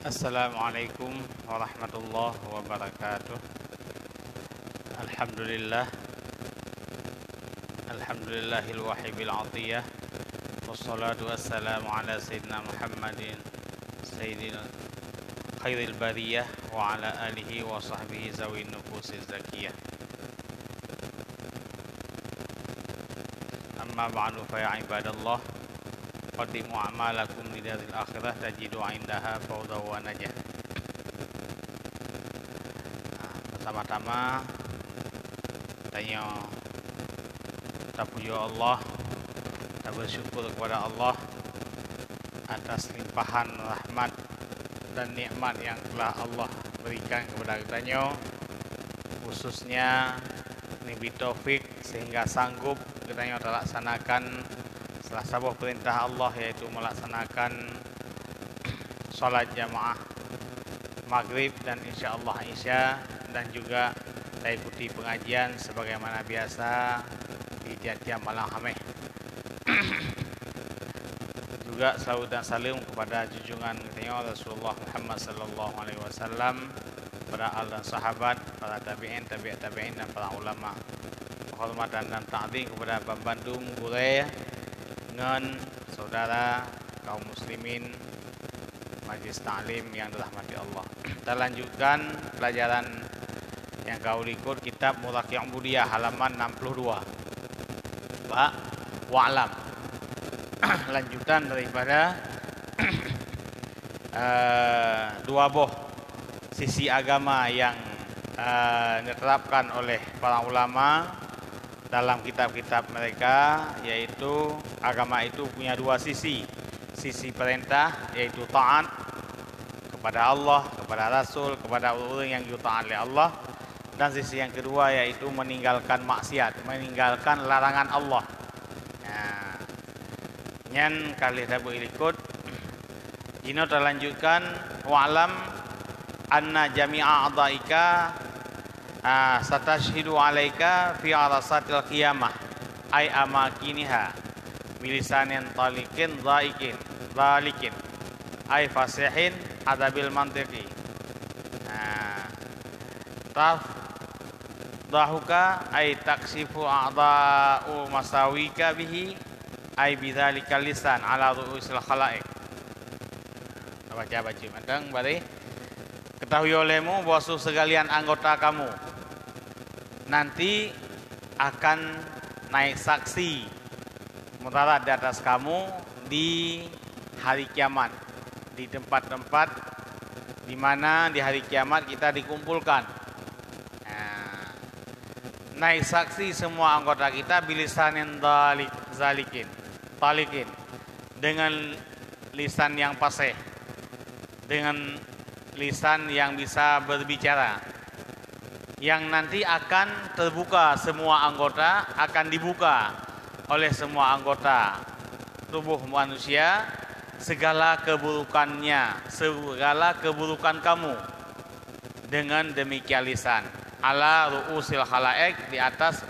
Assalamualaikum warahmatullahi wabarakatuh. Alhamdulillah, alhamdulillahil wahibil atiyah. Wassalatu wassalamu ala sayyidina Muhammadin sayyidil khairil bariyah wa ala alihi wa sahbihi zawin nufusiz zakiyah. Amma ba'du fa ya ibadallah, qaddimu a'malakum lidaril akhirah tajidu indaha fawda wa najah. Pertama-tama tanya kita puji Allah, kita bersyukur kepada Allah atas limpahan rahmat dan nikmat yang telah Allah berikan kepada kita, khususnya nibi taufik sehingga sanggup kita terlaksanakan salah satu perintah Allah, yaitu melaksanakan sholat jamaah maghrib dan insyaallah isya, dan juga saya ikuti pengajian sebagaimana biasa di tiap-tiap malam Khamis. Juga salawat dan salam kepada junjungan kita Rasulullah Muhammad sallallahu alaihi wasallam, para al dan sahabat, para tabi'in, tabi'in dan para ulama. Penghormatan dan ta'zim kepada pembantu guru dengan saudara kaum muslimin majlis ta'lim yang dirahmati Allah. Kita lanjutkan pelajaran yang kau ikut kitab Muraqi'ah Budiyah halaman 62. Wa'lam. Lanjutan daripada dua buah sisi agama yang diterapkan oleh para ulama dalam kitab-kitab mereka, yaitu agama itu punya dua sisi. Sisi perintah yaitu taat kepada Allah, kepada Rasul, kepada orang yang taat oleh Allah, dan sisi yang kedua yaitu meninggalkan maksiat, meninggalkan larangan Allah. Nah, nyan kali kita berikut jino terlanjutkan wa'lam anna jami'a a'dha'ika satashhidu alaika fi arasatil qiyamah ay amakiniha bilisanin talikin dhalikin ay fasihin adabil mantiqi dahuka ay taksifu a'dha'u masawika bihi ay bidzalikal lisan ala ru'usil khalaiq. Baca matang bari. Ketahui olehmu bahwa segalian anggota kamu nanti akan naik saksi mudarat di atas kamu di hari kiamat, di tempat-tempat di mana di hari kiamat kita dikumpulkan. Naik saksi semua anggota kita bilisanin talikin, dengan lisan yang fasih, dengan lisan yang bisa berbicara, yang nanti akan terbuka semua anggota, akan dibuka oleh semua anggota tubuh manusia segala keburukannya, segala keburukan kamu, dengan demikian lisan ala ru'usil khalaik, di atas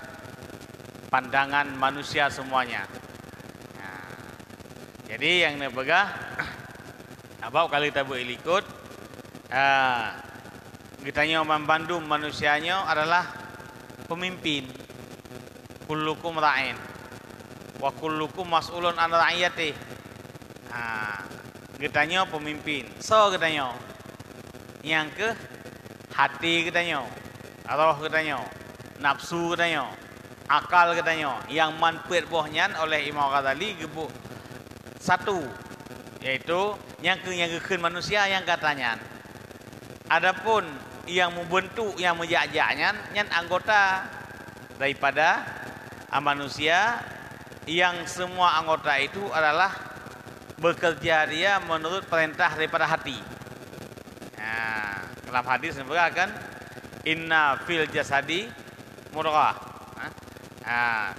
pandangan manusia semuanya. Nah, jadi yang nebegah apa kali kita berikut kitanya membantu manusianya adalah pemimpin. Kullukum ra'in wa kullukum mas'ulun an ra'iyati. Kitanya pemimpin. So kitanya yang ke hati kitanya, roh kitanya, nafsu kitanya, akal kitanya, yang manfaat bohnya oleh Imam Ghazali gebuk satu, yaitu yang kenyangkeun manusia yang katanya. Adapun yang membentuk, yang menjajaknya nyan anggota daripada manusia, yang semua anggota itu adalah bekerja dia menurut perintah daripada hati. Nah, dalam hadis disebutkan inna fil jasadi mudghah.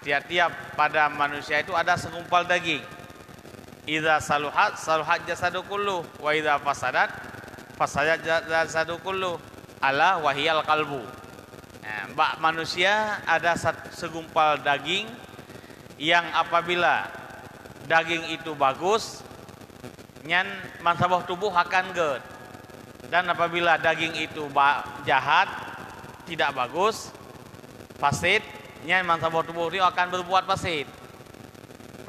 Tiap-tiap pada manusia itu ada segumpal daging. Idza saluhat saluhat jasadu kullu wa idza fasadat fasadat jasadu kullu ala wahiyal qalbu. Bak manusia ada segumpal daging yang apabila daging itu bagus, nyan mansabah tubuh akan get. Dan apabila daging itu jahat, tidak bagus, fasid, nya mansabah tubuh dia akan berbuat fasid.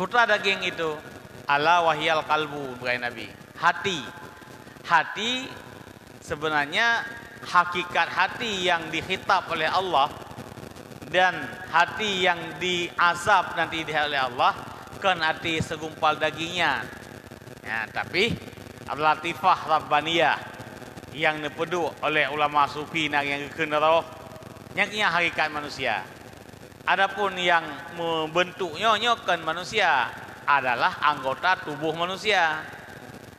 Putra daging itu ala wahyal kalbu, berkata Nabi. Hati sebenarnya hakikat hati yang dikhitab oleh Allah dan hati yang diazab nanti oleh Allah kan hati segumpal dagingnya. Ya, tapi latifah rabbaniyah yang dipedu oleh ulama sufi yang kekenaro yang hakikat manusia. Adapun yang membentuknya kan manusia adalah anggota tubuh manusia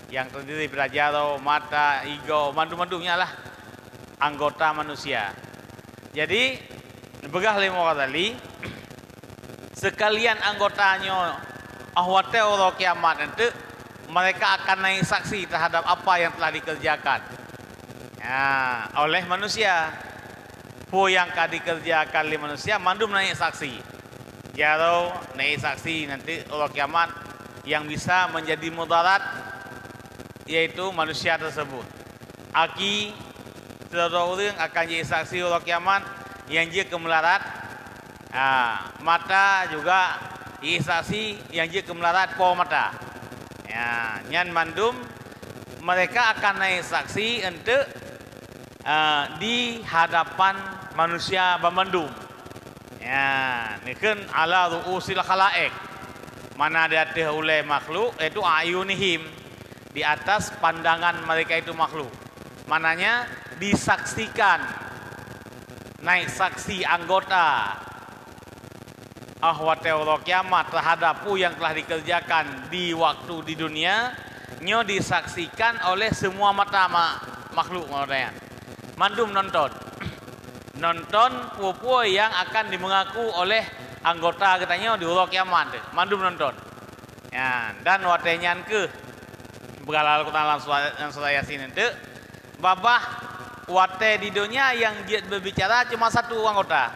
yang terdiri dari jaro, mata, hidung, mandu-mandunya lah anggota manusia. Jadi begah lima kali sekalian anggotanya ahwate orang kiamat nanti mereka akan naik saksi terhadap apa yang telah dikerjakan oleh manusia. Pu yang akan dikerjakan oleh manusia mandum naik saksi. Jaro naik saksi nanti orang kiamat yang bisa menjadi mudarat yaitu manusia tersebut. Aki seorang akan jadi saksi orang kiamat yang dia kemelarat. Mata juga jadi saksi yang dia kemelarat po mata. Nyan mandum mereka akan naik saksi untuk di hadapan manusia bamandum. Ini kan ala ru'usil khalaik. Mana dia oleh makhluk itu ayunihim, di atas pandangan mereka itu makhluk. Mananya disaksikan naik saksi anggota ahwate Allah kiamat terhadap yang telah dikerjakan di waktu di dunia nyo disaksikan oleh semua mata makhluk maknanya. Mandum nonton pupu yang akan dimengaku oleh anggota katanya di Allah kiamat. Mandum nonton. Ya, dan watenyan ke beralal dalam surah Yasin itu babah wate di dunia yang dia berbicara cuma satu anggota.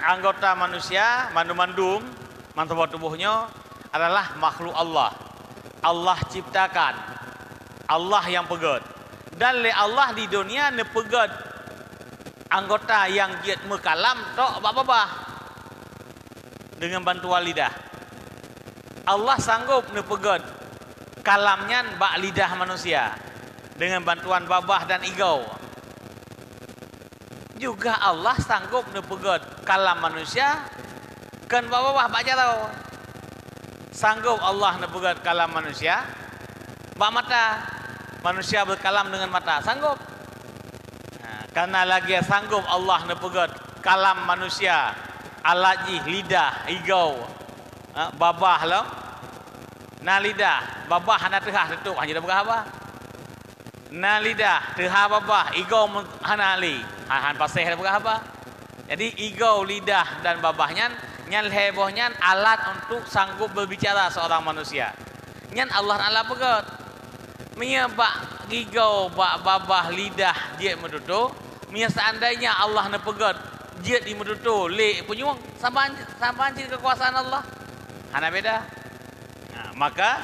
Anggota manusia mandum-mandum mantubuh tubuhnya adalah makhluk Allah. Allah ciptakan. Allah yang pegat. Dan le Allah di dunia ne pegat anggota yang dia mekalam tok babah dengan bantuan lidah. Allah sanggup ne pegat kalamnya bak lidah manusia dengan bantuan babah dan igau. Juga Allah sanggup nepegat kalam manusia kan babah bak jarau. Sanggup Allah nepegat kalam manusia bak mata. Manusia berkalam dengan mata sanggup. Karena lagi sanggup Allah nepegat kalam manusia alaji lidah igau babah lo. Na lidah babah hana tehah tetuk hanya dah berapa. Na lidah tehah babah igau hana li han pasih dah berapa. Jadi igau lidah dan babahnya nyan hebohnya alat untuk sanggup berbicara seorang manusia. Nyan Allah pegat. Mia bak igau bak babah lidah dia medutu. Mia seandainya Allah nepegat dia di medutu le penyuang sampan kekuasaan Allah. Hana beda. Maka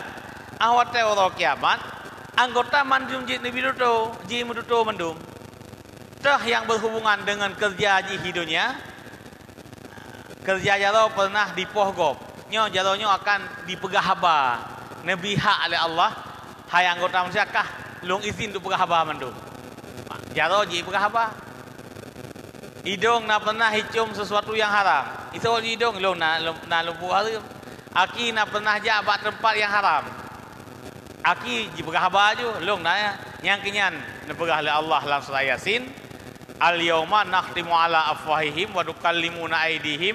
awate orang kiamat anggota mandum jid nabi duto ji meduto mandum tah yang berhubungan dengan kerja ji hidunya kerja jalo pernah dipohgop nyo jalonyo akan dipegah haba nabi hak oleh Allah hai anggota manusia kah lung izin tu pegah haba mandum jalo ji pegah haba hidung na pernah hicum sesuatu yang haram itu hidung lung na lupu haram. Aki nak pernah jabat tempat yang haram. Aki jibegah baju long naya yang kenyan nebegah oleh Allah dalam surah Yasin. Al-yauma nakhtimu ala afwahihim wa nukallimuna aydihim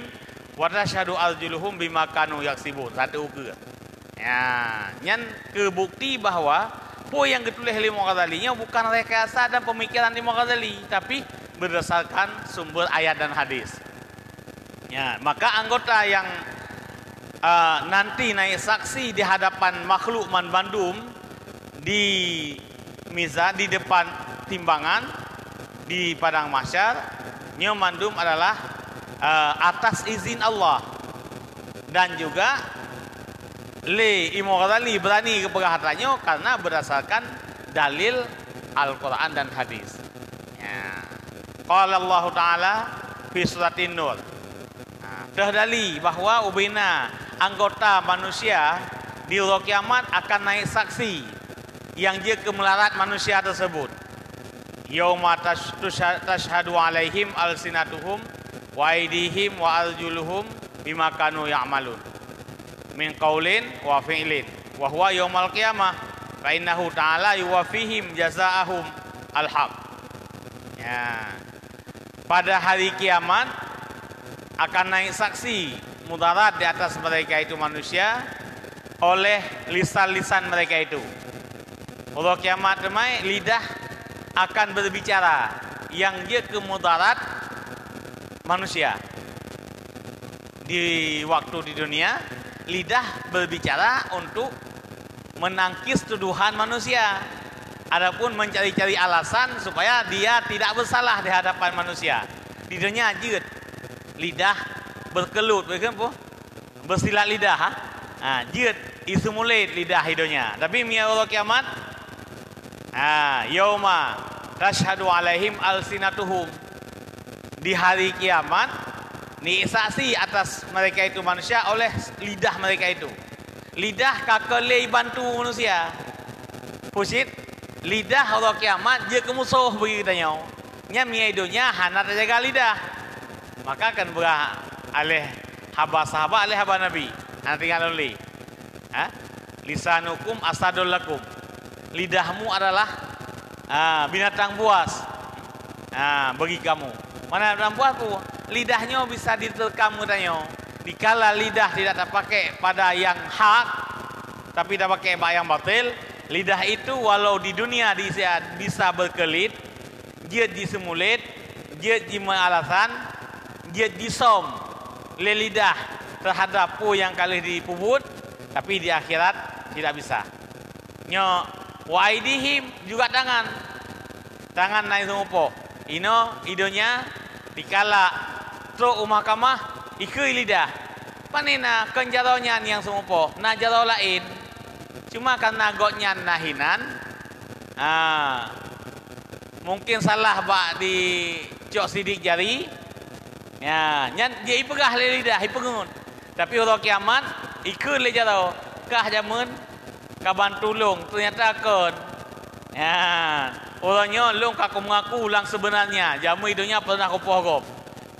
wa tashhadu arjuluhum bima kanu yaksibun. Satu ke. Ya, nyan kebukti bahwa po yang ditulis oleh Imam Ghazali bukan rekayasa dan pemikiran Imam Ghazali tapi berdasarkan sumber ayat dan hadis. Ya, maka anggota yang nanti naik saksi di hadapan makhluk man bandum di mizan di depan timbangan di padang mahsyar nyo mandum adalah atas izin Allah dan juga le Imam Ghazali berani keberhatannya karena berdasarkan dalil Al-Quran dan hadis. Ya. Qala Allah Ta'ala fi suratin Nur. Terdali bahwa ubina anggota manusia di hari kiamat akan naik saksi yang dia kemelarat manusia tersebut. Yauma tashhadu alaihim alsinatuhum wa aydihim wa arjuluhum bima kanu ya'malun min qaulin wa fi'lin wa huwa yaumal qiyamah fa innahu ta'ala yuwafihim jazaa'ahum al-haq. Ya. Pada hari kiamat akan naik saksi mudarat di atas mereka itu manusia oleh lisan-lisan mereka itu. Allah kiamat temai lidah akan berbicara yang dia kemudarat manusia. Di waktu di dunia lidah berbicara untuk menangkis tuduhan manusia. Adapun mencari-cari alasan supaya dia tidak bersalah di hadapan manusia. Di dunia jeut lidah berkelut, bersilat lidah, jeut isu mulut lidah hidungnya. Tapi mia Allah kiamat, yauma tashhadu alaihim alsinatuhum, di hari kiamat ni saksi atas mereka itu manusia oleh lidah mereka itu. Lidah kakelei bantu manusia. Pusit lidah Allah kiamat dia kemusuh bagi kitanya. Nya mia hidungnya hana terjaga lidah. Maka akan berah alih haba sahabat alih haba nabi. Nanti tinggal oleh. Lisanukum asadul lakum. Lidahmu adalah binatang buas bagi kamu. Mana binatang buas tu? Lidahnya bisa diterkam katanya. Dikala lidah tidak terpakai pada yang hak, tapi dah pakai yang batil, lidah itu walau di dunia bisa berkelit, dia disemulit, dia dimalasan, dia disom le lidah terhadap pu yang kali dipubut, tapi di akhirat tidak bisa. Nyo waidihim juga tangan naik semua. Ino idonya dikala tro umakamah ikui lidah. Panina kenjaronya yang semua na jaro lain. Cuma karena gotnya nahinan, mungkin salah bak di cok sidik jari. Ya, nyan dia ipegah le lidah, ipengun. Tapi orang kiamat ikut le jaro kah jamun kaban tulung ternyata kon. Ya, orangnya long kaku mengaku ulang sebenarnya. Jamu hidungnya pernah aku pohgop.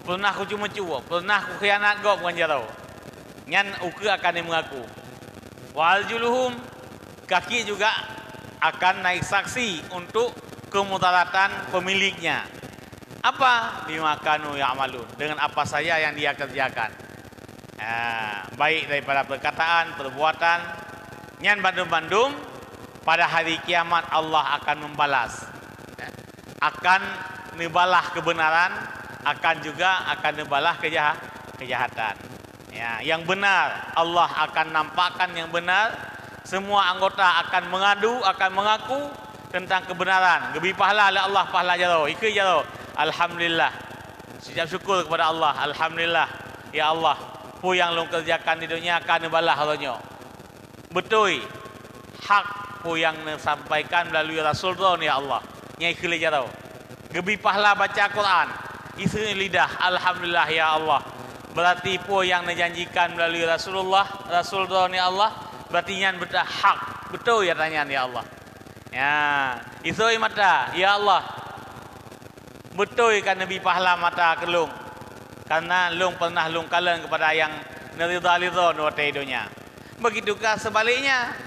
Pernah aku cuma-cuma, pernah aku khianat gop bukan jaro. Nyan uke akan dia mengaku. Wal juluhum, kaki juga akan naik saksi untuk kemudaratan pemiliknya. Apa? Bimakanu ya'malun, dengan apa saja yang dia kerjakan. Baik daripada perkataan, perbuatan. Nyan bandum-bandum pada hari kiamat Allah akan membalas. Akan nibalah kebenaran, akan juga akan nibalah kejahatan. Ya, yang benar Allah akan nampakkan yang benar. Semua anggota akan mengadu, akan mengaku tentang kebenaran. Gebi pahala oleh Allah, pahala jaro, ikut jaro. Alhamdulillah. Sejak syukur kepada Allah. Alhamdulillah. Ya Allah, pu yang lu kerjakan di dunia akan nibalah Allahnya. Betul. Hak pu yang disampaikan melalui Rasul tu ya Allah. Nyai ikut jaro. Gebi pahala baca Quran. Isi lidah. Alhamdulillah ya Allah. Berarti pu yang dijanjikan melalui Rasulullah, Rasul ni Allah, berarti yang betul hak. Betul ya tanyaan ya Allah. Ya, itu mata ya Allah. Betul kan Nabi pahala mata kelung. Karena lung pernah lung kalen kepada yang nerida-lida nuwate dunia. Begitukah sebaliknya?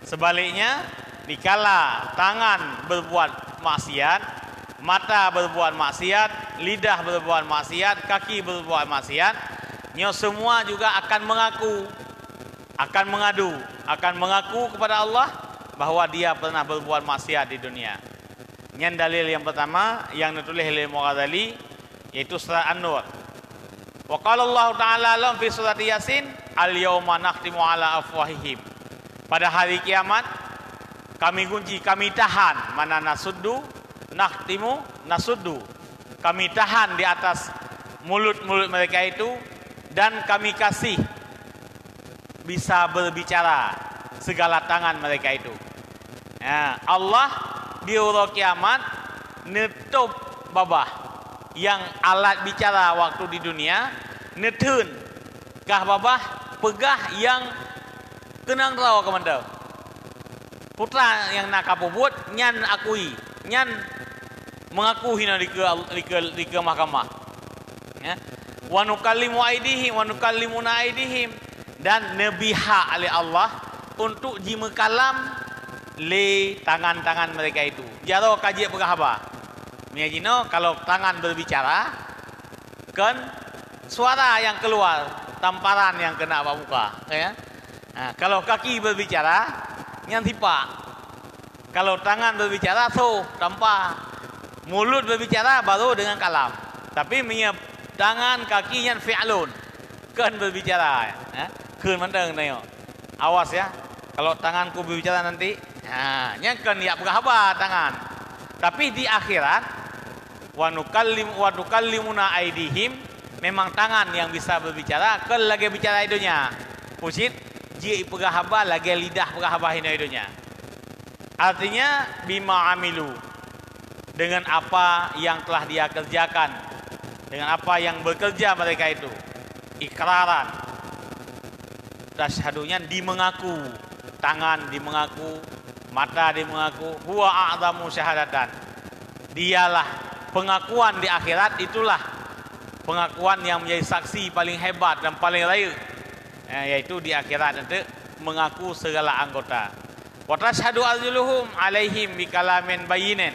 Sebaliknya, dikala tangan berbuat maksiat, mata berbuat maksiat, lidah berbuat maksiat, kaki berbuat maksiat, nyo semua juga akan mengaku, akan mengadu, akan mengaku kepada Allah bahwa dia pernah berbuat maksiat di dunia. Yang dalil yang pertama yang ditulis oleh Mughazali yaitu surat An-Nur. Wa qala Allah Ta'ala lam fi surat Yasin al-yauma nakhtimu ala afwahihim. Pada hari kiamat kami kunci, kami tahan, mana nasuddu, nakhtimu, nasuddu. Kami tahan di atas mulut-mulut mereka itu dan kami kasih bisa berbicara segala tangan mereka itu. Ya, Allah di hari kiamat nutup babah yang alat bicara waktu di dunia netun kah babah pegah yang kenang tahu ke mana putra yang nak kapubut nyan akui nyan mengaku hina di ke mahkamah ya wa nukallimu aidihim wa nukallimuna aidihim dan nebiha oleh Allah untuk jimekalam le tangan-tangan mereka itu jaro kaji berapa Miyajino kalau tangan berbicara kan suara yang keluar tamparan yang kena muka ya. Nah, kalau kaki berbicara yang tipa. Kalau tangan berbicara so tanpa mulut berbicara baru dengan kalam. Tapi tangan kaki yang fi'lun kan berbicara ya. Keun mandang neo. Awas ya. Kalau tanganku berbicara nanti nah, yang kan ya berapa tangan. Tapi di akhirat wa nukallimuna aidihim memang tangan yang bisa berbicara kan lagi bicara idonya pusit ji pegahaba lagi lidah pegahaba hina idonya artinya bima amilu dengan apa yang telah dia kerjakan dengan apa yang bekerja mereka itu ikraran tashadunya dimengaku tangan dimengaku mata dimengaku huwa a'zamu syahadatan dialah pengakuan di akhirat itulah pengakuan yang menjadi saksi paling hebat dan paling raya yaitu di akhirat nanti mengaku segala anggota wa tashhadu arjuluhum alaihim bikalamin bayyinin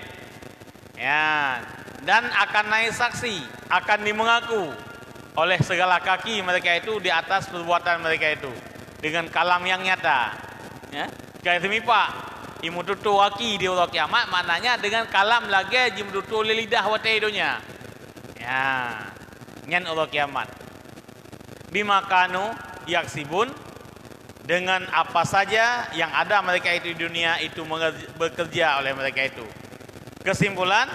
ya dan akan naik saksi akan dimengaku oleh segala kaki mereka itu di atas perbuatan mereka itu dengan kalam yang nyata ya kayak demi Pak imudutu waki di hari kiamat maknanya dengan kalam lagi jimudutu lidah wate idonya ya nyan hari kiamat bimakanu yaksibun dengan apa saja yang ada mereka itu di dunia itu bekerja oleh mereka itu kesimpulan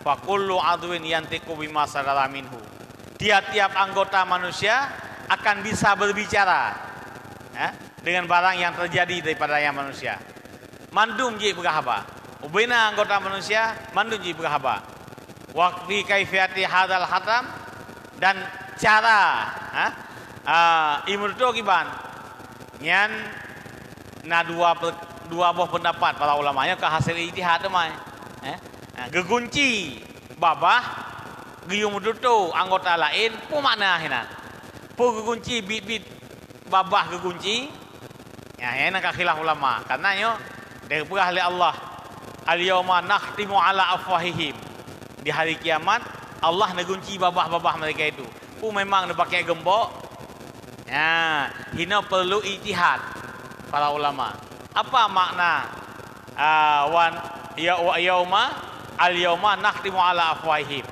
fakullu adwin yantiku bima sadara minhu tiap-tiap anggota manusia akan bisa berbicara ya, dengan barang yang terjadi daripada yang manusia mandum ji berapa ubina anggota manusia mandum ji berapa waktu kaifiyati hadal hatam dan cara imurto kiban nyan na dua buah pendapat para ulamanya ke hasil ijtihad mah gegunci babah giyum dutu anggota lain pu makna hina pu gegunci bit babah gegunci ya yana ka khilaf ulama karena yo daripada oleh Allah al-yawma nakhtimu ala afwahihim di hari kiamat Allah negunci babah-babah mereka itu memang nak pakai gembok ya hina perlu ijtihad para ulama apa makna yauma al-yawma nakhtimu ala afwahihim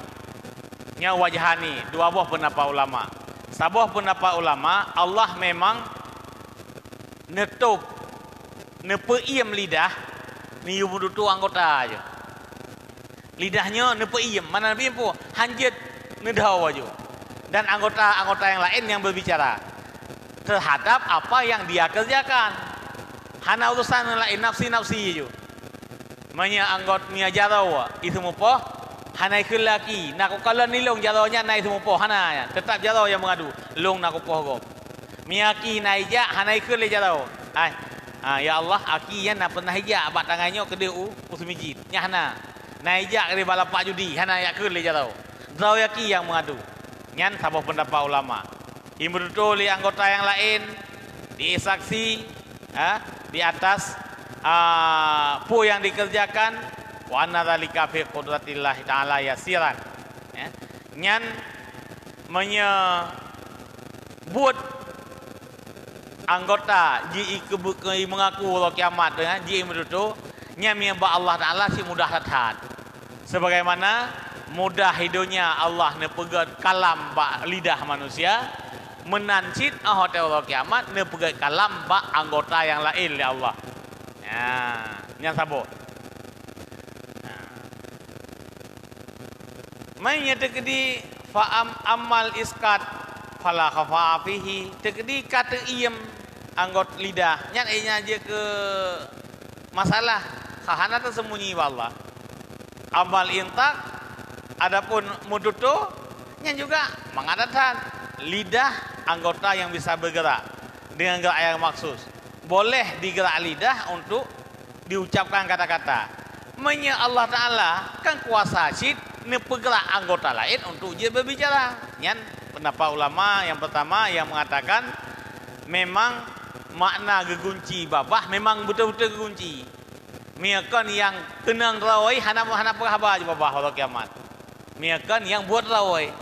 nya wajhani dua buah pendapat ulama sabuah pendapat ulama Allah memang netup nepeiem lidah ni yubudutu anggota aja lidahnya nepeiem mana nabi pun hanjit nedau aja dan anggota-anggota yang lain yang berbicara terhadap apa yang dia kerjakan hana urusan lain nafsi-nafsi aja manya anggot mia jarau itu mupo hana ikut laki nak kalau nilong jaraunya naik itu mupo hana tetap jarau yang mengadu long nak poh miyaki naija hana ikut le jarau ya Allah aki yang nak pernah hijak abad tangannya ke dia usmijid nyahna naija ke balapak judi hana yak ke le jarau zau yaki yang mengadu nyan sabah pendapat ulama imruto li anggota yang lain disaksi di atas pu yang dikerjakan wa anna dzalika fi qudratillah taala yasiran nyan menyebut anggota ji mengaku Allah kiamat dengan ji mendutu nyamia ba Allah taala si mudah hathat sebagaimana mudah hidupnya Allah nepegat kalam ba lidah manusia menancit hotel Allah kiamat nepegat kalam ba anggota yang lain oleh Allah ya yang sabo mainnya tekedi fa'am amal iskat fala khafa fihi tekedi kata iem anggot lidah nyan nya je ke masalah hana tersembunyi Allah. Amal intak, adapun mudutu, yang juga mengadakan lidah anggota yang bisa bergerak dengan gerak yang maksus. Boleh digerak lidah untuk diucapkan kata-kata. Menya Allah Ta'ala kan kuasa cid bergerak anggota lain untuk dia berbicara. Yang pendapat ulama yang pertama yang mengatakan memang makna gegunci babah memang betul-betul gegunci. Miakan yang kenang rawai hana perhaba je babah waktu kiamat. Miakan yang buat rawai.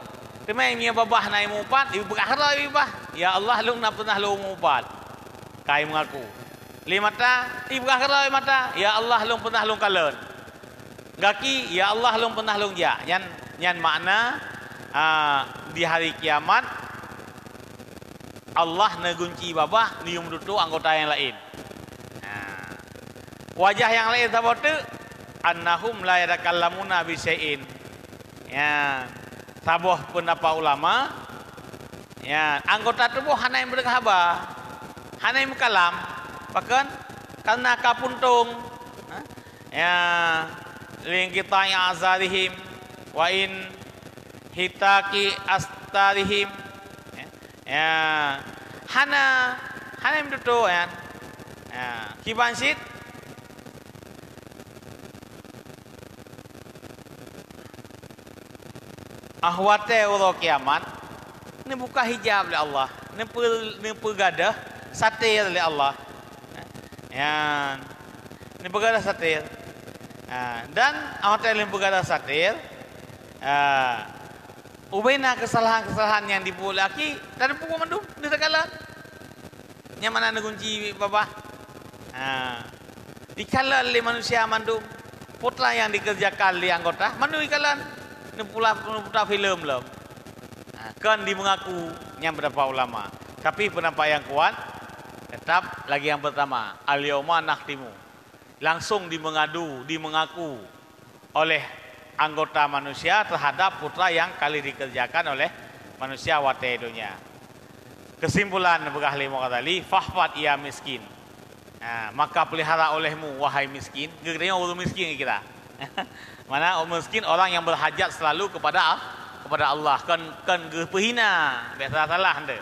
Temai mia babah naik mupat, ibu berahra ibu bah. Ya Allah lu nak pernah lu mupat. Kai mengaku. Li mata, ibu berahra mata. Ya Allah lu pernah lu kalen. Gaki, ya Allah lu pernah lu ja. Yan makna di hari kiamat Allah negunci babah nium dutu anggota yang lain. Wajah yang lain sabot tu annahum la yatakallamuna bi syai'in. Ya, sabuh pendapat ulama ya, anggota tubuh hana yang berkahaba, hana yang kalam, bahkan karena kapuntung ya ling kita yang azarihim wa in hitaki astarihim ya hana yang betul ya kibansit ahwate uro kiamat ni buka hijab oleh Allah, ni pergadah satir oleh Allah. Ya, ni pergadah satir. Dan ahwate ni pergadah satir. Ubena kesalahan-kesalahan yang dibuat laki dan pukul mandum di segala. Yang mana negunci babah. Dikala oleh manusia mandum putra yang dikerjakan oleh anggota mandum dikalan. Ini pula filem lah. Kan dimengaku yang beberapa ulama. Tapi pendapat yang kuat tetap lagi yang pertama. Al-yawma nakhtimu. Langsung dimengaku oleh anggota manusia terhadap putra yang kali dikerjakan oleh manusia wate dunia. Kesimpulan berahli muqaddali fahfat ia miskin. Maka pelihara olehmu wahai miskin. Kita orang miskin kita. Mana orang miskin orang yang berhajat selalu kepada Allah kan gepehina biasa salah ande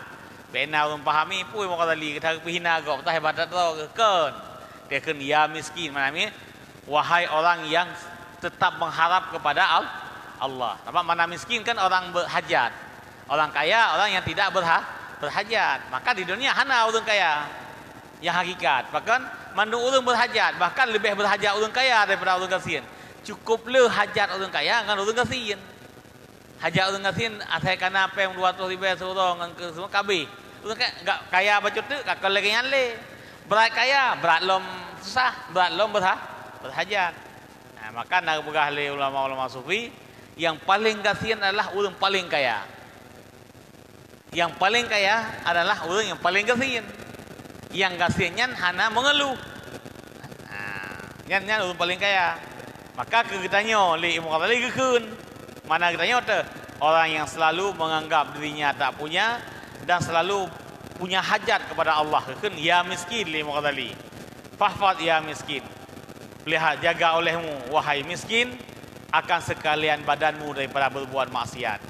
bena orang pahami pui mau kata li kita gepehina gok tah hebat tau kan dia kan ya miskin mana ni wahai orang yang tetap mengharap kepada Allah. Nampak mana miskin kan orang berhajat, orang kaya orang yang tidak berhajat. Maka di dunia hana orang kaya yang hakikat, bahkan mandu orang berhajat, bahkan lebih berhajat orang kaya daripada orang kasihan. Cukuplah hajat orang kaya dengan orang kasihan. Hajat orang kasihan asal kana pem 200,000 seorang ke semua kabeh. Orang enggak kaya bacut tu kakak lagi nyale. Berat kaya, berat lom susah, berat lom berhajat. Maka nak berahli ulama-ulama sufi yang paling kasihan adalah orang paling kaya. Yang paling kaya adalah orang yang paling kasihan. Yang kasihannya hana mengeluh. Nyan orang paling kaya. Maka kitanya li muqaddali gekun. Mana kitanya tu? Orang yang selalu menganggap dirinya tak punya dan selalu punya hajat kepada Allah. Gekun ya miskin li muqaddali. Fahfad ya miskin. Lihat jaga olehmu wahai miskin akan sekalian badanmu daripada berbuat maksiat.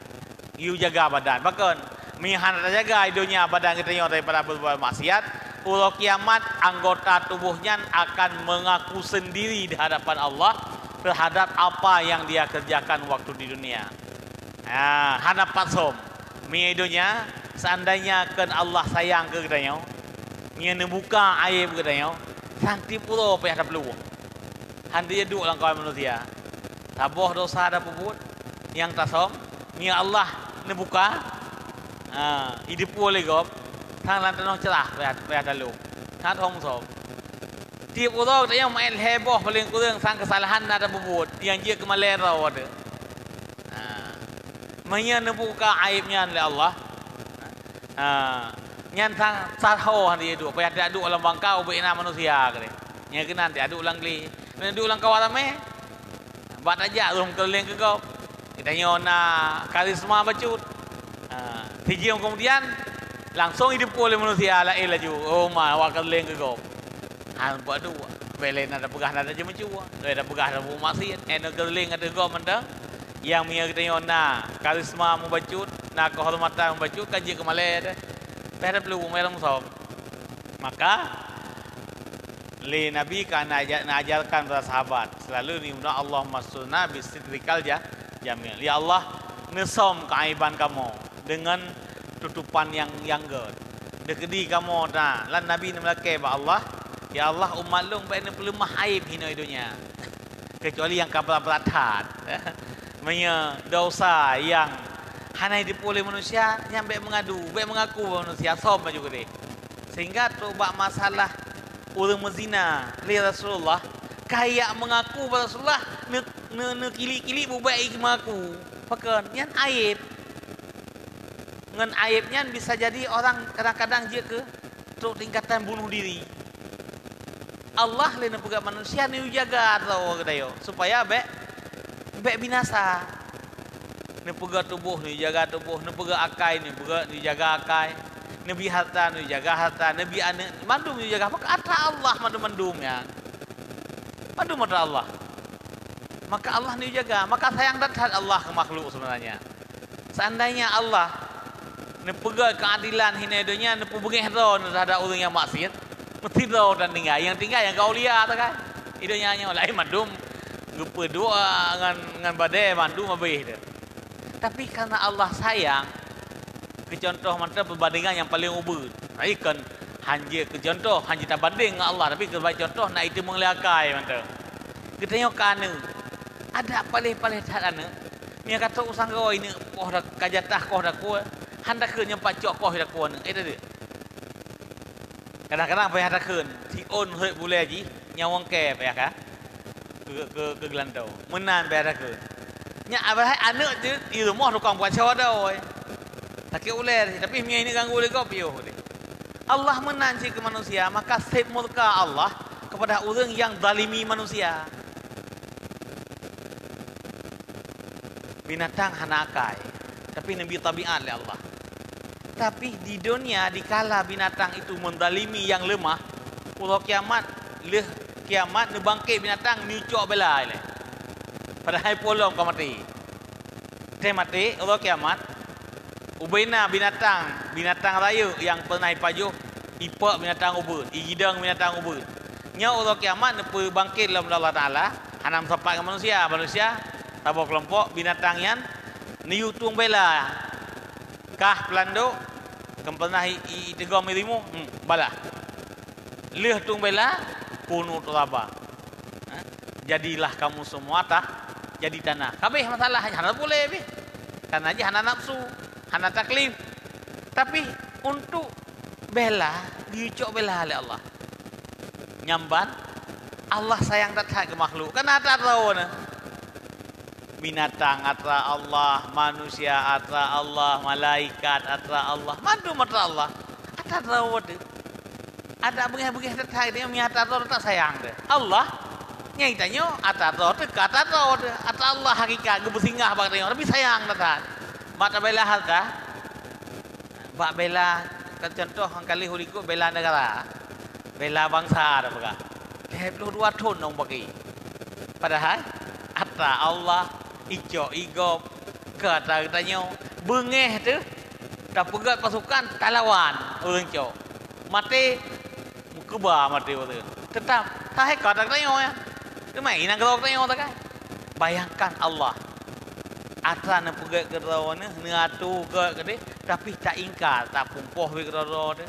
You jaga badan. Bahkan mihan jaga hidupnya badan kitanya daripada berbuat maksiat. Ula kiamat anggota tubuhnya akan mengaku sendiri di hadapan Allah terhadap apa yang dia kerjakan waktu di dunia. Hana patsom. Mi hidupnya seandainya kan Allah sayang ke kitanya, mi buka aib ke kitanya, santi pula payah ada peluang. Hanti duduk dalam kawan manusia. Tabuh dosa ada puput yang tasom, mi Allah nebuka hidup boleh gop. Thang lantai cerah payah dalu. Thang hong som. Tiap orang yang main heboh paling kurang sang kesalahan ada puput yang dia kemalayan raw ada. Manya nebuka aibnya oleh Allah. Nyan sang sarho hanti duduk payah ada duduk dalam bangkau beina manusia kali. Nya kena nanti aduk ulang kali. Duduk ulang kawan ramai. Buat aja rum keliling ke kau. Kita nyona karisma bacut. Tiji kemudian langsung hidup oleh manusia lain laju. Oh mah wakal leng ke kau. Buat dua. Pele ada pegah ada je mencua. Ada pegah ada maksiat. Eno geling ada go mendang. Yang mia kita na karisma membacut, na kehormatan membacut kaji kemalai dah. Pada perlu melang som. Maka li Nabi kan ajarkan para sahabat selalu ni Allah masuna bisidrikal jamil. Ya Allah nesom keaiban kamu dengan tutupan yang ged. Dekedi kamu dah. Lan Nabi melake ba Allah, ya Allah umat lu baik perlu mah aib hina dunia. Kecuali yang keberatan. Menya dosa yang hanya dipulih manusia yang baik mengadu, baik mengaku manusia som juga deh. Sehingga tu bak masalah orang mezina li Rasulullah kayak mengaku pada Rasulullah ne kili-kili bubai mengaku. Pakan yang aib. Ngan aibnya bisa jadi orang kadang-kadang je ke tu tingkatan bunuh diri. Allah lena pegak manusia ni jaga atau kadayo supaya baik binasa. Ni pegak tubuh ni jaga tubuh, ni pegak akai ni pegak ni jaga akai. Nabi harta ni jaga harta, nabi anak mandum ni jaga. Maka atra Allah mandum ya. Mandum atra Allah. Maka Allah ni jaga, maka sayang datang Allah ke makhluk sebenarnya. Seandainya Allah ni pegang keadilan hina dunia, ni pebengih ro terhadap orang yang maksiat, mesti ro dan tinggal. Yang tinggal yang kaulia tu kan. Idunya hanya lain mandum lupa doa dengan badai mandum habis dia. Tapi karena Allah sayang, ke contoh mana perbandingan yang paling ubur. Ai kan hanya ke contoh hanya tak banding dengan Allah, tapi ke contoh nak itu mengliakai mana. Kita tengok kana ada paling tak ana. Ni kata usang kau ini koh dah kajatah koh dah ku. Hendak ke nyempat cok koh dah ku. Itu dia. Kadang-kadang payah dah keun. Si on hoi boleh ji nyawang ke payah ka. Ke gelandau. Menan payah dah keun. Nya abah anak je di rumah tukang buat sewa dah oi. Tak boleh tapi mia ini ganggu lagi kau piuh. Allah menanci ke manusia, maka sifat murka Allah kepada orang yang zalimi manusia. Binatang hana akai, tapi nabi tabiat oleh Allah. Tapi di dunia dikala binatang itu menzalimi yang lemah, pulau kiamat nebangkit binatang nyucuk bela ile. Padahal polong kau mati. Teh mati Allah kiamat. Ubaina binatang raya yang pernah ipajuh, ipak binatang ubur, igidang binatang ubur. Nya Allah kiamat nepu bangkit dalam Allah Taala, hanam sampai ke manusia tabur kelompok binatang yang niu tung bela. Kah pelanduk kem pernah itegom irimu, bala. Leh tung bela kunu turaba. Jadilah kamu semua jadi tanah. Kabeh masalah hana boleh be. Karena aja hana nafsu, hana taklif. Tapi untuk bela, diucok bela oleh Allah. Nyamban Allah sayang datang ke makhluk. Karena tak tahu na. Binatang atra Allah, manusia atra Allah, malaikat atra Allah, mandu atra Allah. Atra tahu tu. Ada bengih-bengih datang dia miata tahu tak sayang dia. Allah nyai tanyo atra tahu tu kata tahu tu. Atra Allah hakikat gebusingah bang tengok tapi sayang datang. Mata bela harta. Bak bela contoh kali huriku bela negara. Bela bangsa dah baga. 22 tahun nong bagi. Padahal atra Allah ijo igop kata tanya bengeh tu dah pegat pasukan kalawan orang cok mati mukuba mati tu tetap tak kata tanya ya tu mai nang kerok tanya tak kan bayangkan Allah atra na pegat kerawan ni atu ke kede tapi tak ingkar tak pumpoh we keroro tu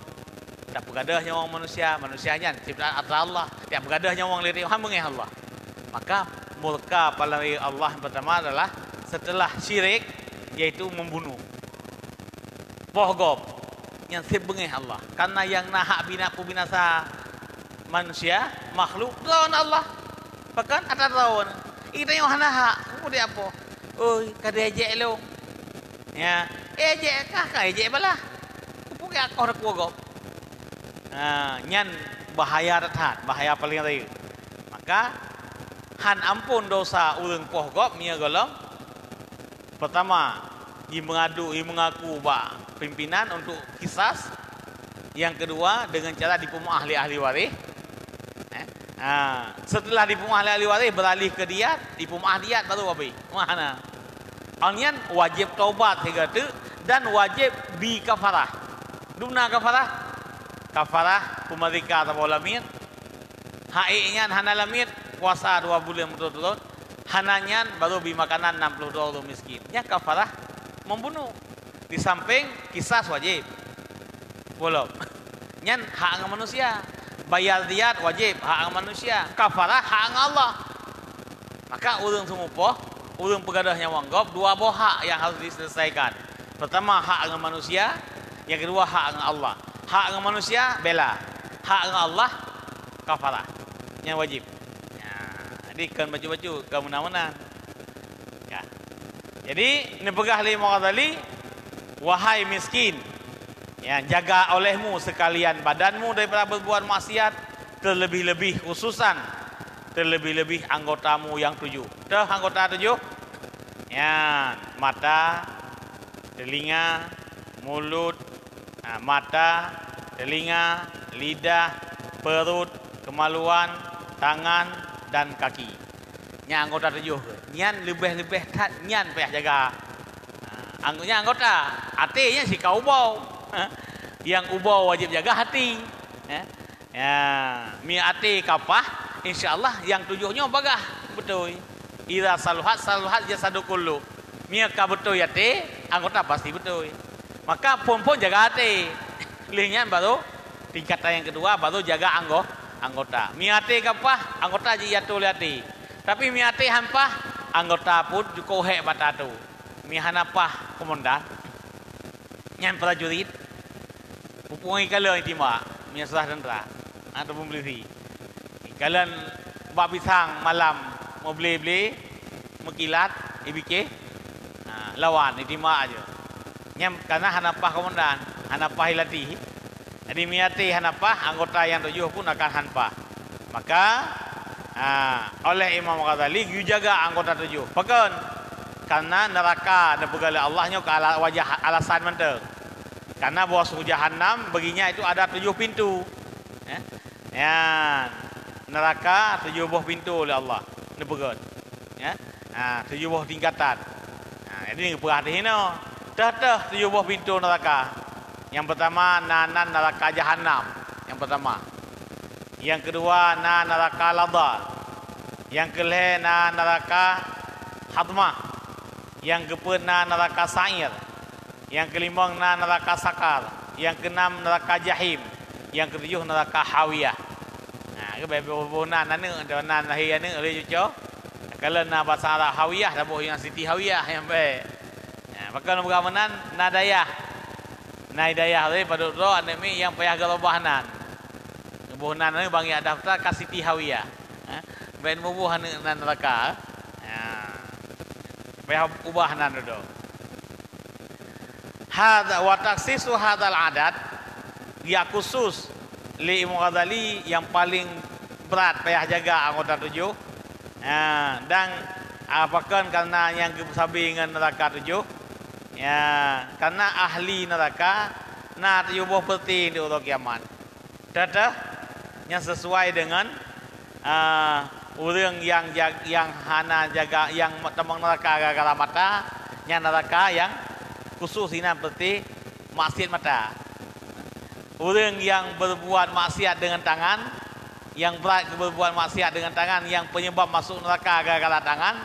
tak pegadah nyawang manusianya ciptaan atra Allah tak pegadah nyawang lirik ham bengeh Allah maka murka pada Allah yang pertama adalah setelah syirik yaitu membunuh. Pohgom yang sebengih Allah. Karena yang nahak binasa manusia makhluk lawan Allah. Bahkan ada lawan. Kita yang nahak, kemudian apa? Oi, kada ejek lo. Ya, ejek kah ejek balah. Kupuke akor kuogom. Nyan bahaya datang, bahaya paling raya. Maka han ampun dosa urang pohgop mia golong. Pertama, ia mengaku ba pimpinan untuk kisas. Yang kedua dengan cara dipemuh ahli-ahli waris. Setelah dipumah ahli waris beralih ke diat, dipumah diat baru apa? Mana? Onian wajib taubat hingga tu dan wajib bi kafarah. Dumna kafarah? Kafarah pemerika atau lamit. Haiknya hana lamit puasa 2 bulan betul-betul. Hananyan baru bi makanan 62 orang miskin. Nya kafarah membunuh. Di samping kisas wajib. Belum. Nyan hak manusia. Bayar diat wajib hak manusia. Kafarah hak Allah. Maka urang semupoh, urang pegadahnya wanggop, 2 buah hak yang harus diselesaikan. Pertama hak dengan manusia, yang kedua hak dengan Allah. Hak dengan manusia bela. Hak dengan Allah kafarah. Yang wajib. Jadi kan baju-baju ke mana-mana. Ya. Jadi ni pegah Imam Ghazali, wahai miskin, ya, jaga olehmu sekalian badanmu daripada berbuat maksiat, terlebih-lebih khususan terlebih-lebih anggotamu yang 7. Dah anggota 7. Ya, mata, telinga, mulut, mata, telinga, lidah, perut, kemaluan, tangan dan kaki. Nya anggota 7. Nyan lebih-lebih tat nyan payah jaga. Anggota hatinya si kau ubau. Yang ubau wajib jaga hati. Ya, mi hati kapah insyaallah yang 7-nya bagah betul. Ira saluhat jasadu kullu. Mi ka betul hati, anggota pasti betul. Maka pun jaga hati. Lihnya baru tingkatan yang kedua baru jaga anggota. Mi hati kapah anggota je yatul hati. Tapi mi hati hampah anggota pun cukup hek batatu. Mi hanapah komandan. Nyan prajurit. Pupungi kala itima, mi serah tentera atau pembeli. Kalian bab pisang malam mau beli mekilat ibike lawan itima aja. Nyam karena hanapah komandan, hanapah hilati. Jadi miati hanapah anggota yang 7 pun akan hanpah. Maka oleh Imam Ghazali you jaga anggota 7. Pakan karena neraka dan pegala Allahnya ke wajah alasan mentah. Karena bawah suhu Jahannam baginya itu ada 7 pintu. Ya, neraka 7 buah pintu oleh Allah. Nepegat. Ya. 7 buah tingkatan. Jadi perhatian dah 7 buah pintu neraka. Yang pertama nanan neraka Jahannam. Yang pertama. Yang kedua neraka Ladha. Yang kelima neraka Hadmah. Yang keempat neraka Sa'ir. Yang kelima neraka Sakar. Yang keenam neraka Jahim. Yang ketujuh neraka Hawiyah. Ke bebunan nane dan lahir ane oleh cucu. Kalau na bahasa Arab Hawiyah dah boh yang Siti Hawiyah yang baik. Maka beramanan nadayah. Nadayah tu pada tu ane mi yang payah galobahnan. Bohnan ane bang ya daftar ka Siti Hawiyah. Ben bubuh ane neraka. Payah ubahnan tu. Hada wa taksisu hadal adat ya khusus li Imam Ghazali yang paling berat payah jaga anggota 7. Dan apakah karena yang sabi dengan neraka 7? Ya, karena ahli neraka na 7 buah peti di hari kiamat. Dah yang sesuai dengan orang yang hana jaga yang temang neraka gara-gara mata, yang neraka yang khusus ini seperti maksiat mata. Orang yang berbuat maksiat dengan tangan, yang berat berbuat maksiat dengan tangan, yang penyebab masuk neraka gara-gara tangan,